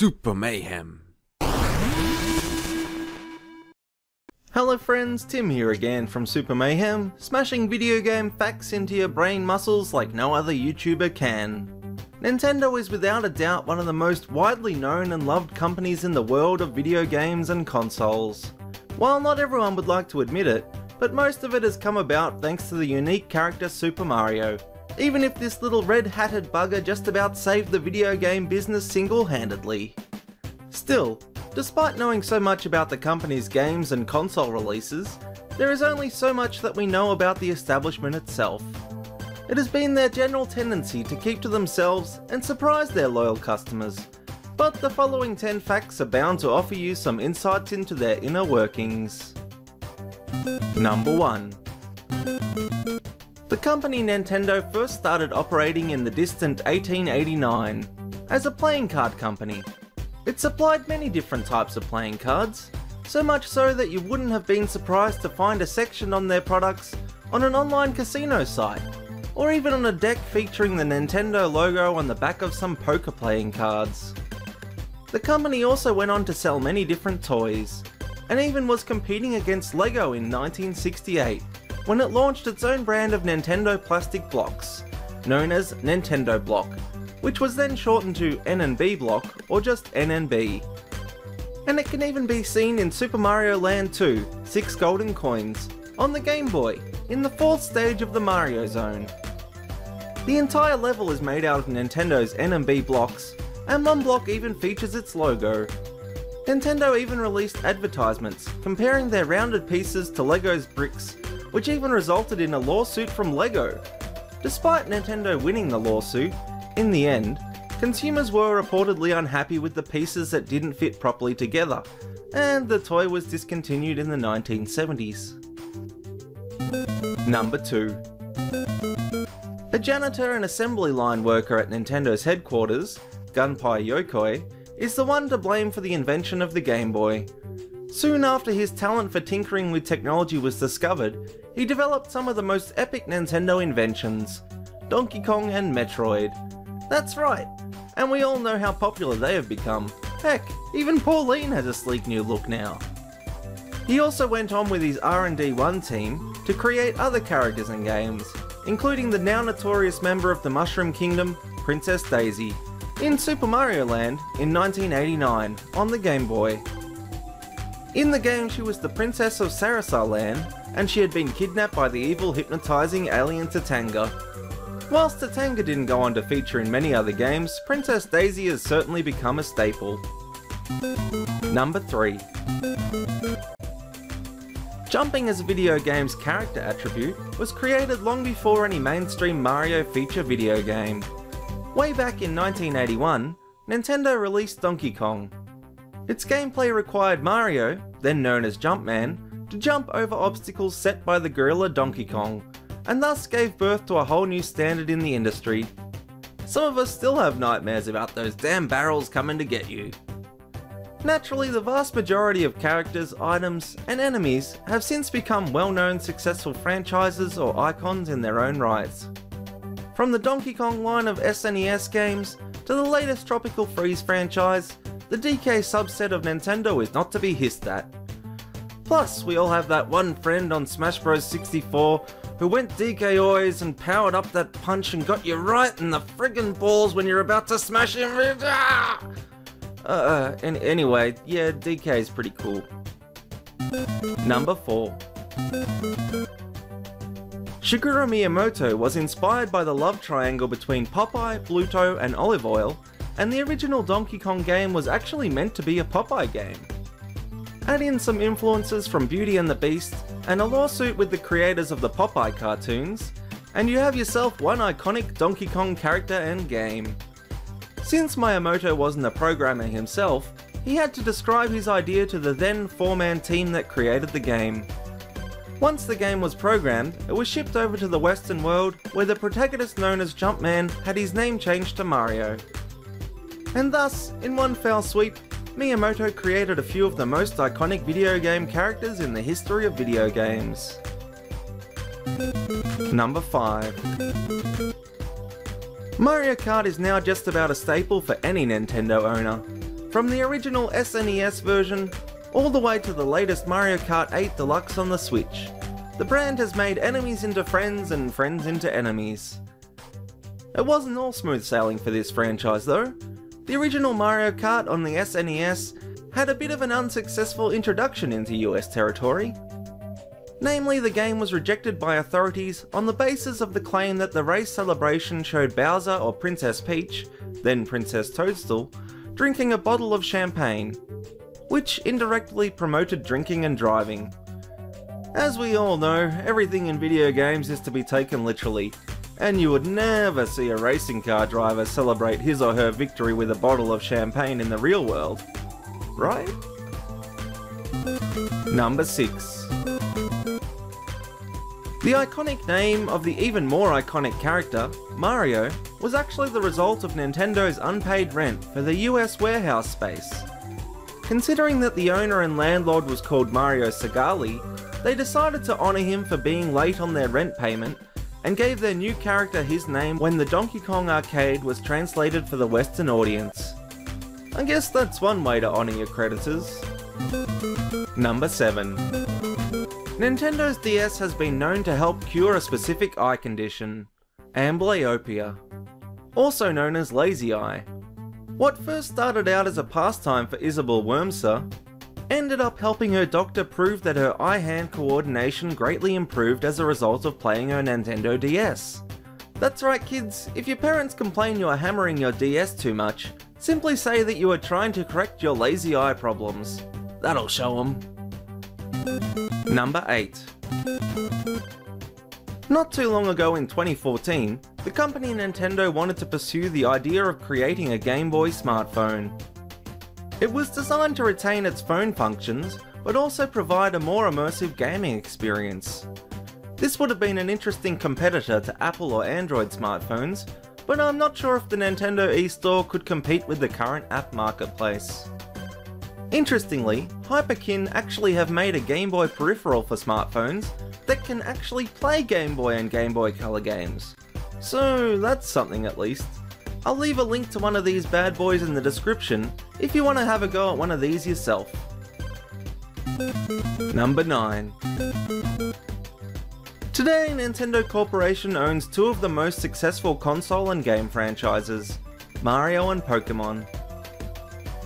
Super Mayhem. Hello friends, Tim here again from Super Mayhem, smashing video game facts into your brain muscles like no other YouTuber can. Nintendo is without a doubt one of the most widely known and loved companies in the world of video games and consoles. While not everyone would like to admit it, but most of it has come about thanks to the unique character Super Mario, even if this little red-hatted bugger just about saved the video game business single-handedly. Still, despite knowing so much about the company's games and console releases, there is only so much that we know about the establishment itself. It has been their general tendency to keep to themselves and surprise their loyal customers, but the following 10 facts are bound to offer you some insights into their inner workings. Number 1. The company Nintendo first started operating in the distant 1889 as a playing card company. It supplied many different types of playing cards, so much so that you wouldn't have been surprised to find a section on their products on an online casino site, or even on a deck featuring the Nintendo logo on the back of some poker playing cards. The company also went on to sell many different toys, and even was competing against Lego in 1968, when it launched its own brand of Nintendo plastic blocks, known as Nintendo Block, which was then shortened to N&B Block, or just NNB. And it can even be seen in Super Mario Land 2, 6 golden coins, on the Game Boy, in the 4th stage of the Mario Zone. The entire level is made out of Nintendo's N&B blocks, and one block even features its logo. Nintendo even released advertisements comparing their rounded pieces to Lego's bricks, which even resulted in a lawsuit from Lego. Despite Nintendo winning the lawsuit, in the end, consumers were reportedly unhappy with the pieces that didn't fit properly together, and the toy was discontinued in the 1970s. Number 2. A janitor and assembly line worker at Nintendo's headquarters, Gunpei Yokoi, is the one to blame for the invention of the Game Boy. Soon after his talent for tinkering with technology was discovered, he developed some of the most epic Nintendo inventions, Donkey Kong and Metroid. That's right, and we all know how popular they have become. Heck, even Pauline has a sleek new look now. He also went on with his R&D1 team to create other characters and games, including the now notorious member of the Mushroom Kingdom, Princess Daisy, in Super Mario Land in 1989 on the Game Boy. In the game, she was the princess of Sarasa Land, and she had been kidnapped by the evil hypnotizing alien Tatanga. Whilst Tatanga didn't go on to feature in many other games, Princess Daisy has certainly become a staple. Number 3. Jumping as a video game's character attribute was created long before any mainstream Mario feature video game. Way back in 1981, Nintendo released Donkey Kong. Its gameplay required Mario, then known as Jumpman, to jump over obstacles set by the gorilla Donkey Kong, and thus gave birth to a whole new standard in the industry. Some of us still have nightmares about those damn barrels coming to get you. Naturally, the vast majority of characters, items, and enemies have since become well-known successful franchises or icons in their own rights. From the Donkey Kong line of SNES games, to the latest Tropical Freeze franchise, the DK subset of Nintendo is not to be hissed at. Plus, we all have that one friend on Smash Bros 64 who went DKOs and powered up that punch and got you right in the friggin' balls when you're about to smash him. Anyway, yeah, DK is pretty cool. Number 4. Shigeru Miyamoto was inspired by the love triangle between Popeye, Bluto, and Olive Oil, and the original Donkey Kong game was actually meant to be a Popeye game. Add in some influences from Beauty and the Beast, and a lawsuit with the creators of the Popeye cartoons, and you have yourself one iconic Donkey Kong character and game. Since Miyamoto wasn't a programmer himself, he had to describe his idea to the then 4-man team that created the game. Once the game was programmed, it was shipped over to the Western world, where the protagonist known as Jumpman had his name changed to Mario. And thus, in one fell sweep, Miyamoto created a few of the most iconic video game characters in the history of video games. Number 5. Mario Kart is now just about a staple for any Nintendo owner. From the original SNES version, all the way to the latest Mario Kart 8 Deluxe on the Switch, the brand has made enemies into friends and friends into enemies. It wasn't all smooth sailing for this franchise though. The original Mario Kart on the SNES had a bit of an unsuccessful introduction into US territory. Namely, the game was rejected by authorities on the basis of the claim that the race celebration showed Bowser or Princess Peach, then Princess Toadstool, drinking a bottle of champagne, which indirectly promoted drinking and driving. As we all know, everything in video games is to be taken literally, and you would never see a racing car driver celebrate his or her victory with a bottle of champagne in the real world, right? Number 6. The iconic name of the even more iconic character, Mario, was actually the result of Nintendo's unpaid rent for the US warehouse space. Considering that the owner and landlord was called Mario Segali, they decided to honour him for being late on their rent payment and gave their new character his name when the Donkey Kong arcade was translated for the Western audience. I guess that's one way to honour your creditors. Number 7. Nintendo's DS has been known to help cure a specific eye condition, amblyopia, also known as lazy eye. What first started out as a pastime for Isabel Wurmser ended up helping her doctor prove that her eye-hand coordination greatly improved as a result of playing her Nintendo DS. That's right kids, if your parents complain you are hammering your DS too much, simply say that you are trying to correct your lazy eye problems. That'll show them. Number 8. Not too long ago in 2014, the company Nintendo wanted to pursue the idea of creating a Game Boy smartphone. It was designed to retain its phone functions, but also provide a more immersive gaming experience. This would have been an interesting competitor to Apple or Android smartphones, but I'm not sure if the Nintendo eStore could compete with the current app marketplace. Interestingly, Hyperkin actually have made a Game Boy peripheral for smartphones that can actually play Game Boy and Game Boy Color games. So that's something at least. I'll leave a link to one of these bad boys in the description if you want to have a go at one of these yourself. Number 9. Today, Nintendo Corporation owns two of the most successful console and game franchises, Mario and Pokemon.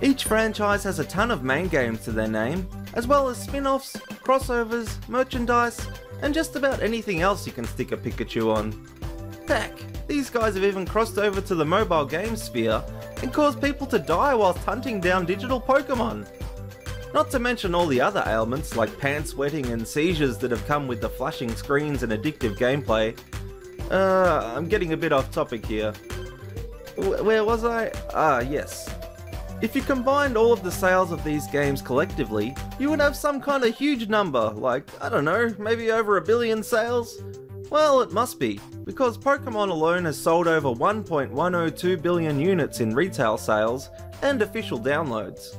Each franchise has a ton of main games to their name, as well as spin-offs, crossovers, merchandise, and just about anything else you can stick a Pikachu on. Heck, these guys have even crossed over to the mobile game sphere and caused people to die whilst hunting down digital Pokemon. Not to mention all the other ailments like pants sweating and seizures that have come with the flashing screens and addictive gameplay. I'm getting a bit off topic here. Where was I? Yes. If you combined all of the sales of these games collectively, you would have some kind of huge number, like, I don't know, maybe over 1 billion sales? Well, it must be, because Pokemon alone has sold over 1.102 billion units in retail sales and official downloads.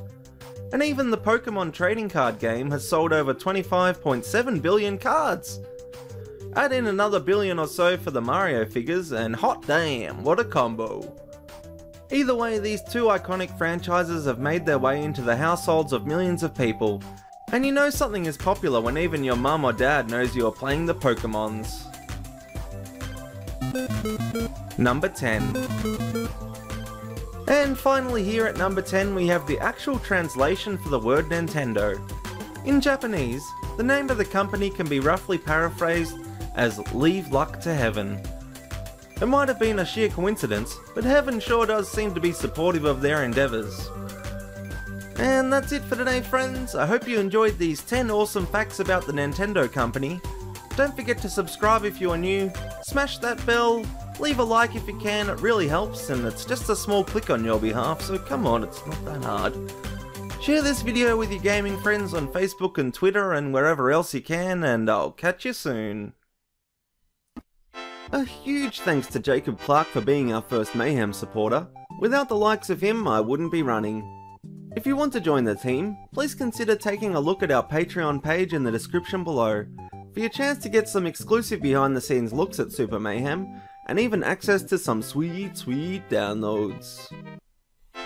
And even the Pokemon trading card game has sold over 25.7 billion cards. Add in another billion or so for the Mario figures and hot damn, what a combo. Either way, these two iconic franchises have made their way into the households of millions of people, and you know something is popular when even your mum or dad knows you are playing the Pokemons. Number 10. And finally here at number 10 we have the actual translation for the word Nintendo. In Japanese, the name of the company can be roughly paraphrased as "leave luck to heaven." It might have been a sheer coincidence, but heaven sure does seem to be supportive of their endeavours. And that's it for today friends, I hope you enjoyed these 10 awesome facts about the Nintendo company. Don't forget to subscribe if you are new, smash that bell, leave a like if you can, it really helps and it's just a small click on your behalf, so come on, it's not that hard. Share this video with your gaming friends on Facebook and Twitter and wherever else you can, and I'll catch you soon. A huge thanks to Jacob Clark for being our first Mayhem supporter. Without the likes of him, I wouldn't be running. If you want to join the team, please consider taking a look at our Patreon page in the description below, for your chance to get some exclusive behind the scenes looks at Super Mayhem, and even access to some sweet downloads.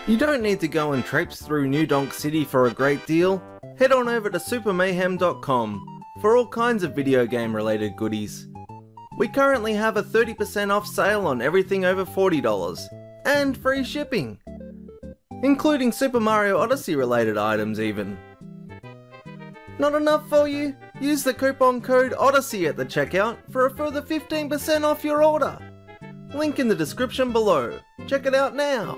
You don't need to go and traipse through New Donk City for a great deal. Head on over to supermayhem.com for all kinds of video game related goodies. We currently have a 30% off sale on everything over $40, and free shipping, including Super Mario Odyssey related items even. Not enough for you? Use the coupon code ODYSSEY at the checkout for a further 15% off your order. Link in the description below. Check it out now.